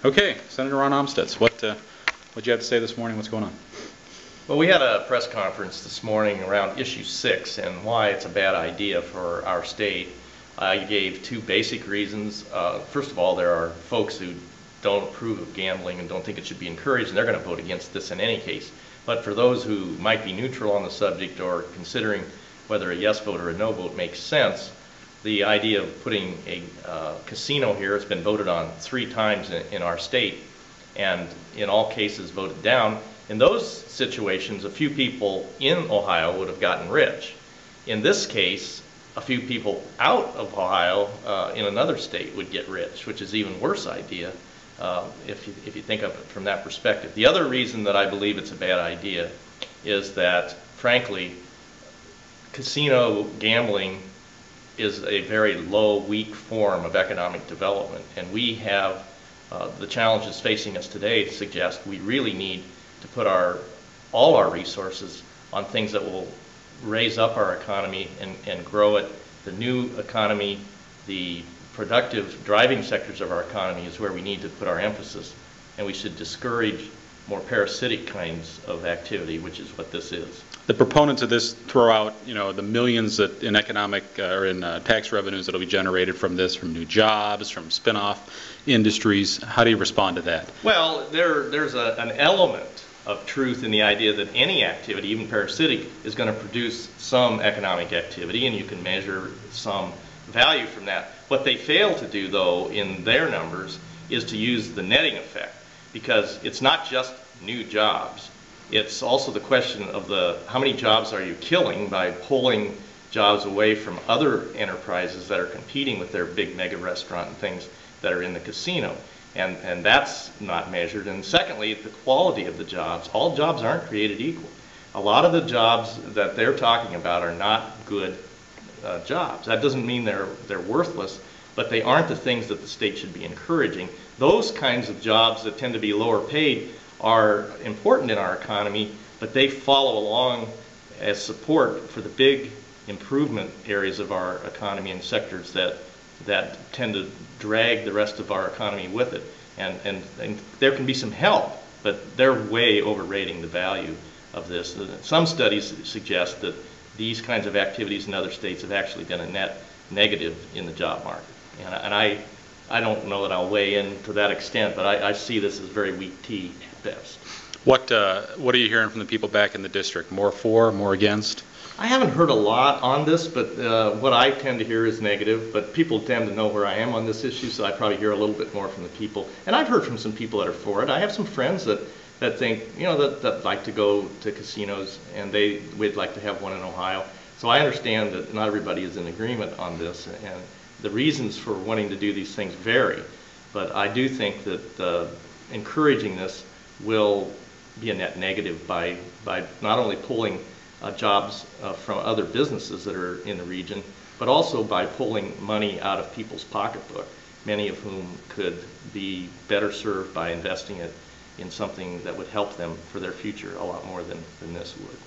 Okay, Senator Ron Amstutz, what do you have to say this morning? What's going on? Well, we had a press conference this morning around issue 6 and why it's a bad idea for our state. I gave two basic reasons. First of all, there are folks who don't approve of gambling and don't think it should be encouraged, and they're going to vote against this in any case. But for those who might be neutral on the subject or considering whether a yes vote or a no vote makes sense, the idea of putting a casino here has been voted on 3 times in our state, and in all cases voted down. In those situations, a few people in Ohio would have gotten rich. In this case, a few people out of Ohio in another state would get rich, which is an even worse idea if you think of it from that perspective. The other reason that I believe it's a bad idea is that, frankly, casino gambling is a very low, weak form of economic development, and we have the challenges facing us today suggest we really need to put all our resources on things that will raise up our economy and grow it. The new economy, the productive driving sectors of our economy is where we need to put our emphasis, and we should discourage more parasitic kinds of activity, which is what this is. The proponents of this throw out, the millions that in economic or in tax revenues that will be generated from this, from new jobs, from spin-off industries. How do you respond to that? Well, there's an element of truth in the idea that any activity, even parasitic, is going to produce some economic activity, and you can measure some value from that. What they fail to do, though, in their numbers, is to use the netting effect, because it's not just new jobs. It's also the question of how many jobs are you killing by pulling jobs away from other enterprises that are competing with their big mega restaurant and things that are in the casino. And that's not measured. And secondly, the quality of the jobs. All jobs aren't created equal. A lot of the jobs that they're talking about are not good jobs. That doesn't mean they're worthless, but they aren't the things that the state should be encouraging. Those kinds of jobs that tend to be lower paid are important in our economy, but they follow along as support for the big improvement areas of our economy and sectors that tend to drag the rest of our economy with it. And there can be some help, but they're way overrating the value of this. Some studies suggest that these kinds of activities in other states have actually been a net negative in the job market. And I don't know that I'll weigh in to that extent, but I see this as very weak tea at best. What are you hearing from the people back in the district? More for, more against? I haven't heard a lot on this, but what I tend to hear is negative, but people tend to know where I am on this issue, so I probably hear a little bit more from the people. And I've heard from some people that are for it. I have some friends that think, that like to go to casinos, and we'd like to have one in Ohio. So I understand that not everybody is in agreement on this, and the reasons for wanting to do these things vary. But I do think that encouraging this will be a net negative by not only pulling jobs from other businesses that are in the region, but also by pulling money out of people's pocketbook, many of whom could be better served by investing it in something that would help them for their future a lot more than this would.